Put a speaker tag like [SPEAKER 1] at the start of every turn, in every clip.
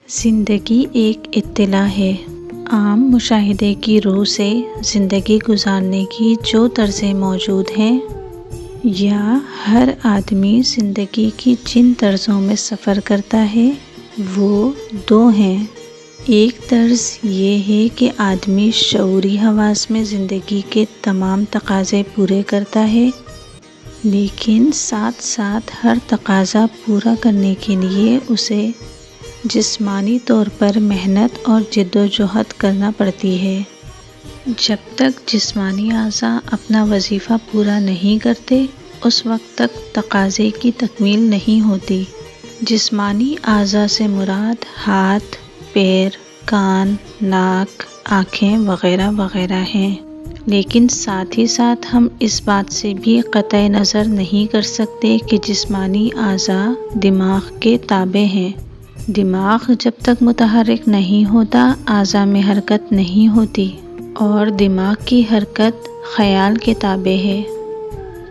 [SPEAKER 1] زندگی ایک اطلاع ہے۔ عام مشاہدے کی روح سے زندگی گزارنے کی جو طرزیں موجود ہیں یا ہر آدمی زندگی کی جن طرزوں میں سفر کرتا ہے وہ دو ہیں۔ ایک طرز یہ ہے کہ آدمی شعوری حواس میں زندگی کے تمام تقاضے پورے کرتا ہے، لیکن ساتھ ساتھ ہر تقاضا پورا کرنے کے لیے اسے جسمانی طور پر محنت اور جد و جہد کرنا پڑتی ہے۔ جب تک جسمانی اعضاء اپنا وظیفہ پورا نہیں کرتے اس وقت تک تقاضے کی تکمیل نہیں ہوتی۔ جسمانی اعضاء سے مراد ہاتھ، پیر، کان، ناک، آنکھیں وغیرہ وغیرہ ہیں، لیکن ساتھ ہی ساتھ ہم اس بات سے بھی قطع نظر نہیں کر سکتے کہ جسمانی اعضاء دماغ کے تابع ہیں۔ دماغ جب تک متحرک نہیں ہوتا اعضاء میں حرکت نہیں ہوتی، اور دماغ کی حرکت خیال کے تابع ہے۔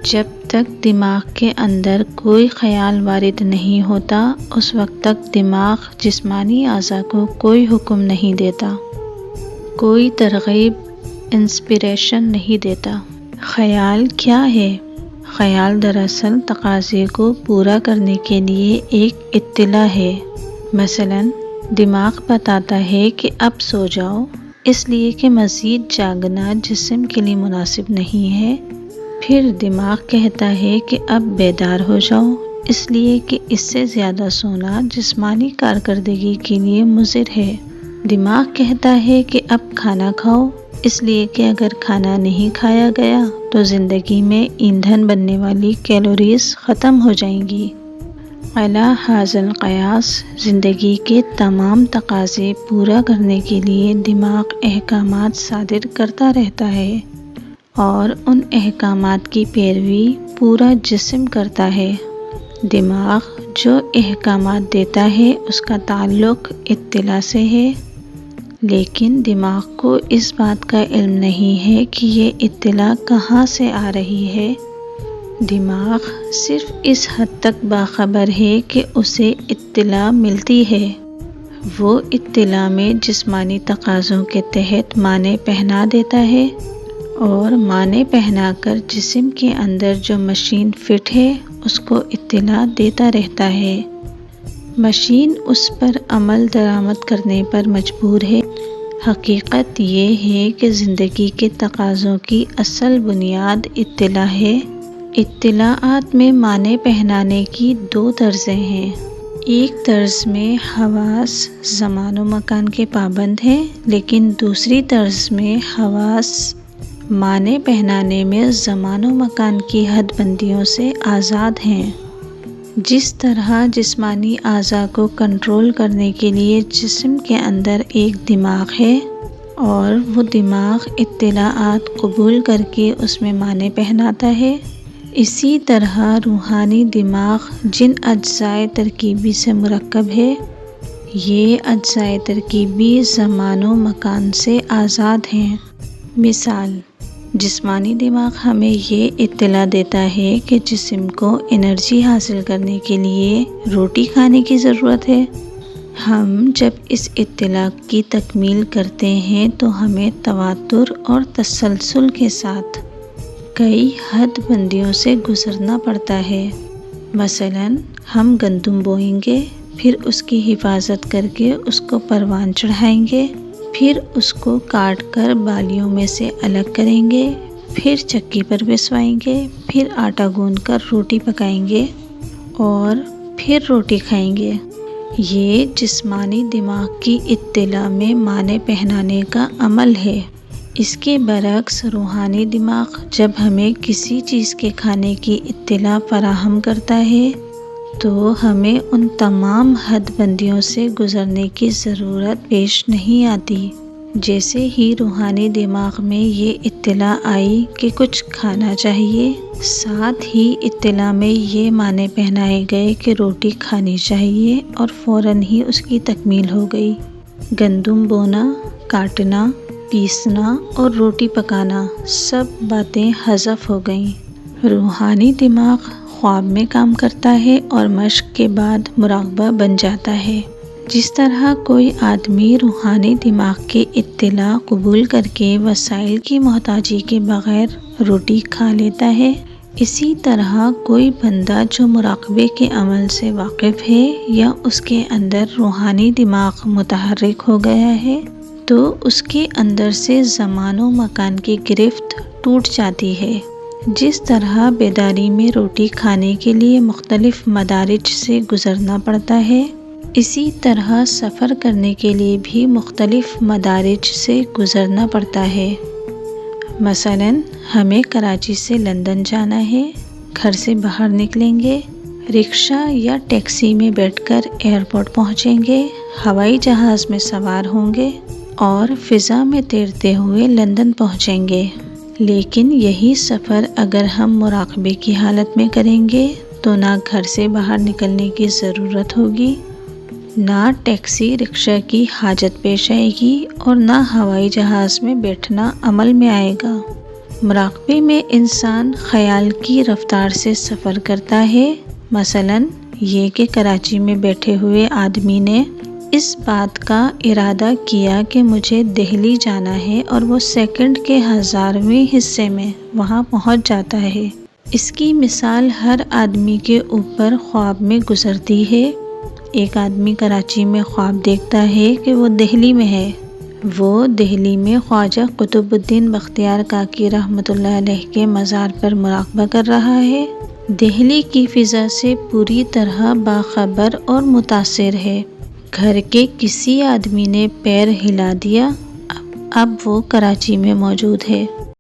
[SPEAKER 1] جب تک دماغ کے اندر کوئی خیال وارد نہیں ہوتا اس وقت تک دماغ جسمانی اعضاء کو کوئی حکم نہیں دیتا، کوئی ترغیب انسپریشن نہیں دیتا۔ خیال کیا ہے؟ خیال دراصل تقاضے کو پورا کرنے کے لیے ایک اطلاع ہے۔ مثلا دماغ بتاتا ہے کہ اب سو جاؤ، اس لیے کہ مزید جاگنا جسم کے لیے مناسب نہیں ہے۔ پھر دماغ کہتا ہے کہ اب بیدار ہو جاؤ، اس لیے کہ اس سے زیادہ سونا جسمانی کارکردگی کے لیے مضر ہے۔ دماغ کہتا ہے کہ اب کھانا کھاؤ، اس لیے کہ اگر کھانا نہیں کھایا گیا تو زندگی میں ایندھن بننے والی کیلوریز ختم ہو جائیں گی۔ علی ھذا القیاس زندگی کے تمام تقاضے پورا کرنے کے لیے دماغ احکامات صادر کرتا رہتا ہے، اور ان احکامات کی پیروی پورا جسم کرتا ہے۔ دماغ جو احکامات دیتا ہے اس کا تعلق اطلاع سے ہے، لیکن دماغ کو اس بات کا علم نہیں ہے کہ یہ اطلاع کہاں سے آ رہی ہے۔ دماغ صرف اس حد تک باخبر ہے کہ اسے اطلاع ملتی ہے۔ وہ اطلاع میں جسمانی تقاضوں کے تحت معنی پہنا دیتا ہے، اور معنی پہنا کر جسم کے اندر جو مشین فٹ ہے اس کو اطلاع دیتا رہتا ہے۔ مشین اس پر عمل درآمد کرنے پر مجبور ہے۔ حقیقت یہ ہے کہ زندگی کے تقاضوں کی اصل بنیاد اطلاع ہے۔ اطلاعات میں معنی پہنانے کی دو طرزیں ہیں۔ ایک طرز میں حواس زمان و مکان کے پابند ہیں، لیکن دوسری طرز میں حواس معنی پہنانے میں زمان و مکان کی حد بندیوں سے آزاد ہیں۔ جس طرح جسمانی اعضاء کو کنٹرول کرنے کے لیے جسم کے اندر ایک دماغ ہے، اور وہ دماغ اطلاعات قبول کر کے اس میں معنی پہناتا ہے، اسی طرح روحانی دماغ جن اجزائے ترکیبی سے مرکب ہے، یہ اجزائے ترکیبی زمان و مکان سے آزاد ہیں۔ مثال، جسمانی دماغ ہمیں یہ اطلاع دیتا ہے کہ جسم کو انرجی حاصل کرنے کے لیے روٹی کھانے کی ضرورت ہے۔ ہم جب اس اطلاع کی تکمیل کرتے ہیں تو ہمیں تواتر اور تسلسل کے ساتھ کئی حد بندیوں سے گزرنا پڑتا ہے۔ مثلا ہم گندم بوئیں گے، پھر اس کی حفاظت کر کے اس کو پروان چڑھائیں گے، پھر اس کو کاٹ کر بالیوں میں سے الگ کریں گے، پھر چکی پر پسوائیں گے، پھر آٹا گوندھ کر روٹی پکائیں گے، اور پھر روٹی کھائیں گے۔ یہ جسمانی دماغ کی اطلاع میں معنی پہنانے کا عمل ہے۔ اس کے برعکس روحانی دماغ جب ہمیں کسی چیز کے کھانے کی اطلاع فراہم کرتا ہے تو ہمیں ان تمام حد بندیوں سے گزرنے کی ضرورت پیش نہیں آتی۔ جیسے ہی روحانی دماغ میں یہ اطلاع آئی کہ کچھ کھانا چاہیے، ساتھ ہی اطلاع میں یہ معنی پہنائے گئے کہ روٹی کھانی چاہیے، اور فوراً ہی اس کی تکمیل ہو گئی۔ گندم بونا، کاٹنا، پیسنا اور روٹی پکانا سب باتیں حذف ہو گئیں۔ روحانی دماغ خواب میں کام کرتا ہے اور مشق کے بعد مراقبہ بن جاتا ہے۔ جس طرح کوئی آدمی روحانی دماغ کی اطلاع قبول کر کے وسائل کی محتاجی کے بغیر روٹی کھا لیتا ہے، اسی طرح کوئی بندہ جو مراقبے کے عمل سے واقف ہے یا اس کے اندر روحانی دماغ متحرک ہو گیا ہے تو اس کے اندر سے زمان و مکان کی گرفت ٹوٹ جاتی ہے۔ جس طرح بیداری میں روٹی کھانے کے لیے مختلف مدارج سے گزرنا پڑتا ہے، اسی طرح سفر کرنے کے لیے بھی مختلف مدارج سے گزرنا پڑتا ہے۔ مثلاً ہمیں کراچی سے لندن جانا ہے، گھر سے باہر نکلیں گے، رکشہ یا ٹیکسی میں بیٹھ کر ایئرپورٹ پہنچیں گے، ہوائی جہاز میں سوار ہوں گے اور فضا میں تیرتے ہوئے لندن پہنچیں گے۔ لیکن یہی سفر اگر ہم مراقبے کی حالت میں کریں گے تو نہ گھر سے باہر نکلنے کی ضرورت ہوگی، نہ ٹیکسی رکشہ کی حاجت پیش آئے گی اور نہ ہوائی جہاز میں بیٹھنا عمل میں آئے گا۔ مراقبے میں انسان خیال کی رفتار سے سفر کرتا ہے۔ مثلاً یہ کہ کراچی میں بیٹھے ہوئے آدمی نے اس بات کا ارادہ کیا کہ مجھے دہلی جانا ہے اور وہ سیکنڈ کے 1000ویں حصے میں وہاں پہنچ جاتا ہے۔ اس کی مثال ہر آدمی کے اوپر خواب میں گزرتی ہے۔ ایک آدمی کراچی میں خواب دیکھتا ہے کہ وہ دہلی میں ہے۔ وہ دہلی میں خواجہ قطب الدین بختیار کاکی رحمۃ اللہ علیہ کے مزار پر مراقبہ کر رہا ہے۔ دہلی کی فضا سے پوری طرح باخبر اور متاثر ہے۔ گھر کے کسی آدمی نے پیر ہلا دیا، اب وہ کراچی میں موجود ہے۔